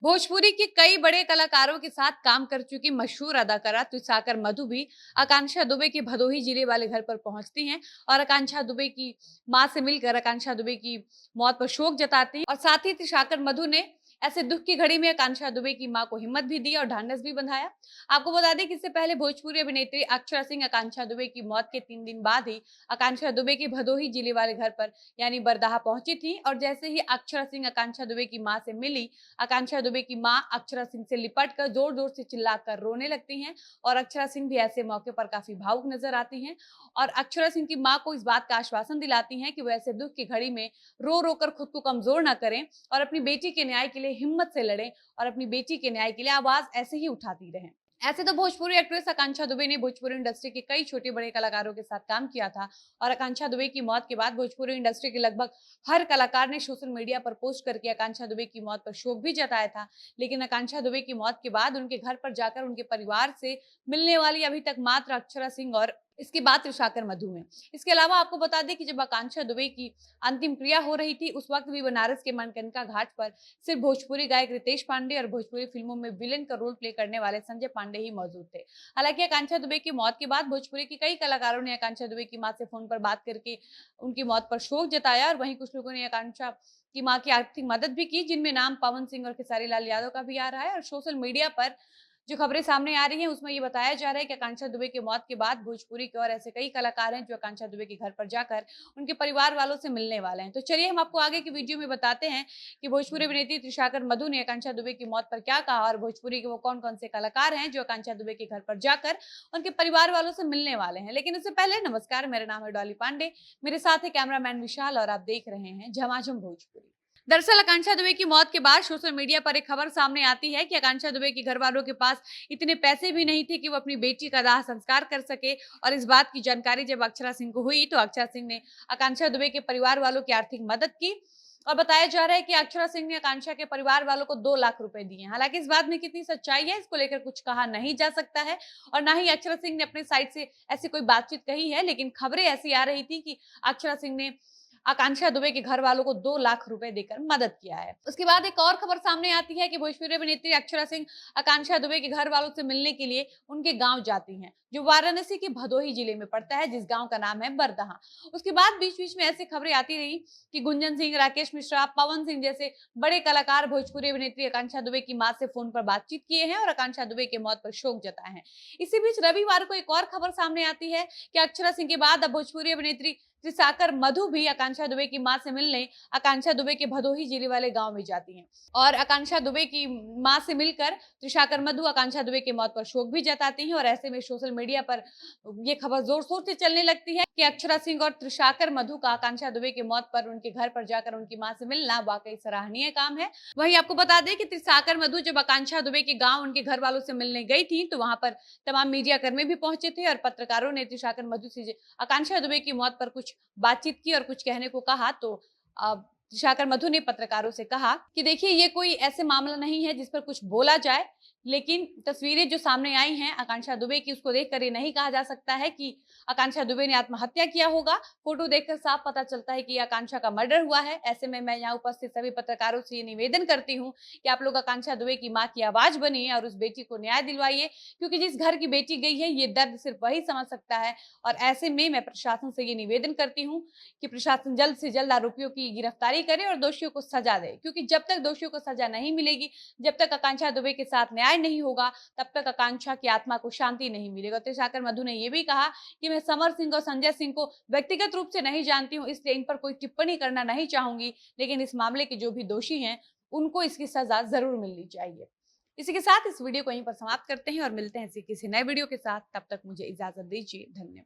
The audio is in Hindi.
भोजपुरी के कई बड़े कलाकारों के साथ काम कर चुकी मशहूर अदाकारा तुषार मधु भी आकांक्षा दुबे के भदोही जिले वाले घर पर पहुंचती हैं और आकांक्षा दुबे की मां से मिलकर आकांक्षा दुबे की मौत पर शोक जताती हैं। और साथ ही तुषार मधु ने ऐसे दुख की घड़ी में आकांक्षा दुबे की मां को हिम्मत भी दी और ढांढस भी बंधाया। आपको बता दें कि इससे पहले भोजपुरी अभिनेत्री अक्षरा सिंह आकांक्षा दुबे की मौत के 3 दिन बाद ही आकांक्षा दुबे के भदोही जिले वाले घर पर यानी बरदाहा पहुंची थी। और जैसे ही अक्षरा सिंह आकांक्षा दुबे की मां से मिली, आकांक्षा दुबे की मां अक्षरा सिंह से लिपटकर जोर-जोर से चिल्लाकर रोने लगती हैं और अक्षरा सिंह भी ऐसे मौके पर काफी भावुक नजर आती हैं और अक्षरा सिंह की मां को इस बात का आश्वासन दिलाती हैं कि वो ऐसे दुख की घड़ी में रो-रो कर खुद को कमजोर ना करें और अपनी बेटी के न्याय के लिए हिम्मत से लड़ें और अपनी बेटी के न्याय के लिए आवाज ऐसे ही उठाती रहें। ऐसे तो भोजपुरी एक्ट्रेस आकांक्षा दुबे ने भोजपुरी इंडस्ट्री के कई छोटे बड़े कलाकारों के साथ काम किया था और आकांक्षा दुबे की मौत के बाद भोजपुरी इंडस्ट्री के लगभग हर कलाकार ने सोशल मीडिया पर पोस्ट करके आकांक्षा दुबे की मौत पर शोक भी जताया था। लेकिन आकांक्षा दुबे की मौत के बाद उनके घर पर जाकर उनके परिवार से मिलने वाली अभी तक मात्र अक्षरा सिंह और इसके बाद तुषार मधु में। इसके अलावा आपको बता दें कि जब आकांक्षा दुबे की अंतिम क्रिया हो रही थी, उस वक्त भी बनारस के मनकनका घाट पर सिर्फ भोजपुरी गायक रितेश पांडे और भोजपुरी फिल्मों में विलेन का रोल प्ले करने वाले संजय पांडे ही मौजूद थे। हालांकि आकांक्षा दुबे की मौत के बाद भोजपुरी के कई कलाकारों ने आकांक्षा दुबे की मां से फोन पर बात करके उनकी मौत पर शोक जताया और वहीं कुछ लोगों ने आकांक्षा की मां की आर्थिक मदद भी की, जिनमें नाम पवन सिंह और खेसारी लाल यादव का भी आ रहा है। और सोशल मीडिया पर जो खबरें सामने आ रही हैं उसमें ये बताया जा रहा है कि आकांक्षा दुबे की मौत के बाद भोजपुरी के और ऐसे कई कलाकार हैं जो आकांक्षा दुबे के घर पर जाकर उनके परिवार वालों से मिलने वाले हैं। तो चलिए हम आपको आगे की वीडियो में बताते हैं कि भोजपुरी अभिनेत्री तुषार मधु ने आकांक्षा दुबे की मौत पर क्या कहा और भोजपुरी के वो कौन कौन से कलाकार हैं जो आकांक्षा दुबे के घर पर जाकर उनके परिवार वालों से मिलने वाले हैं। लेकिन उससे पहले नमस्कार, मेरा नाम है डॉली पांडे, मेरे साथ है कैमरामैन विशाल और आप देख रहे हैं झमाझम भोजपुरी। दरअसल आकांक्षा दुबे की मौत के बाद सोशल मीडिया पर एक खबर सामने आती है कि आकांक्षा दुबे के घर वालों के पास इतने पैसे भी नहीं थे कि वो अपनी बेटी का दाह संस्कार कर सके। और इस बात की जानकारी जब अक्षरा सिंह को हुई तो अक्षरा सिंह ने आकांक्षा दुबे के परिवार वालों की आर्थिक मदद की और बताया जा रहा है कि अक्षरा सिंह ने आकांक्षा के परिवार वालों को 2 लाख रुपए दिए। हालांकि इस बात में कितनी सच्चाई है इसको लेकर कुछ कहा नहीं जा सकता है और ना ही अक्षरा सिंह ने अपने साइड से ऐसी कोई बातचीत कही है। लेकिन खबरें ऐसी आ रही थी कि अक्षरा सिंह ने आकांक्षा दुबे के घर वालों को 2 लाख रुपए देकर मदद किया है। उसके बाद एक और खबर सामने आती है कि भोजपुरी अभिनेत्री अक्षरा सिंह आकांक्षा दुबे के घर वालों से मिलने के लिए उनके गांव जाती हैं, जो वाराणसी के भदोही जिले में पड़ता है, जिस गांव का नाम है बरदहा। उसके बाद बीच-बीच में ऐसी खबरें आती रही कि गुंजन सिंह, राकेश मिश्रा, पवन सिंह जैसे बड़े कलाकार भोजपुरी अभिनेत्री आकांक्षा दुबे की मां से फोन पर बातचीत किए हैं और आकांक्षा दुबे की मौत पर शोक जताए हैं। इसी बीच रविवार को एक और खबर सामने आती है कि अक्षरा सिंह के बाद अब भोजपुरी अभिनेत्री तुषार मधु भी आकांक्षा दुबे की मां से मिलने आकांक्षा दुबे के भदोही जिले वाले गांव में जाती हैं और आकांक्षा दुबे की मां से मिलकर तुषार मधु आकांक्षा दुबे की मौत पर शोक भी जताती हैं। और ऐसे में सोशल मीडिया पर ये खबर जोर शोर से चलने लगती है कि अक्षरा सिंह और तुषार मधु का आकांक्षा दुबे की मौत पर उनके घर पर जाकर उनकी मां से मिलना वाकई सराहनीय काम है। वहीं आपको बता दें कि तुषार मधु जब आकांक्षा दुबे के गाँव उनके घर वालों से मिलने गई थी तो वहां पर तमाम मीडिया कर्मी भी पहुंचे थे और पत्रकारों ने तुषार मधु से आकांक्षा दुबे की मौत पर कुछ बातचीत की और कुछ कहने को कहा। तो तुषार मधु ने पत्रकारों से कहा कि देखिए, ये कोई ऐसे मामला नहीं है जिस पर कुछ बोला जाए, लेकिन तस्वीरें जो सामने आई हैं आकांक्षा दुबे की, उसको देखकर ये नहीं कहा जा सकता है कि आकांक्षा दुबे ने आत्महत्या किया होगा। फोटो देखकर साफ पता चलता है कि आकांक्षा का मर्डर हुआ है। ऐसे में मैं यहाँ उपस्थित सभी पत्रकारों से ये निवेदन करती हूँ कि आप लोग आकांक्षा दुबे की मां की आवाज बनिए और उस बेटी को न्याय दिलवाइए, क्योंकि जिस घर की बेटी गई है ये दर्द सिर्फ वही समझ सकता है। और ऐसे में मैं प्रशासन से ये निवेदन करती हूँ कि प्रशासन जल्द से जल्द आरोपियों की गिरफ्तारी करे और दोषियों को सजा दे, क्योंकि जब तक दोषियों को सजा नहीं मिलेगी, जब तक आकांक्षा दुबे के साथ न्याय नहीं होगा, तब तक आकांक्षा की आत्मा को शांति नहीं मिलेगा। तुषार मधु ने यह भी कहा कि मैं समर सिंह और संजय सिंह को व्यक्तिगत रूप से नहीं जानती हूँ, इसलिए इन पर कोई टिप्पणी करना नहीं चाहूंगी, लेकिन इस मामले के जो भी दोषी हैं उनको इसकी सजा जरूर मिलनी चाहिए। इसी के साथ इस वीडियो को यहीं पर समाप्त करते हैं और मिलते हैं किसी नए वीडियो के साथ। तब तक मुझे इजाजत दीजिए। धन्यवाद।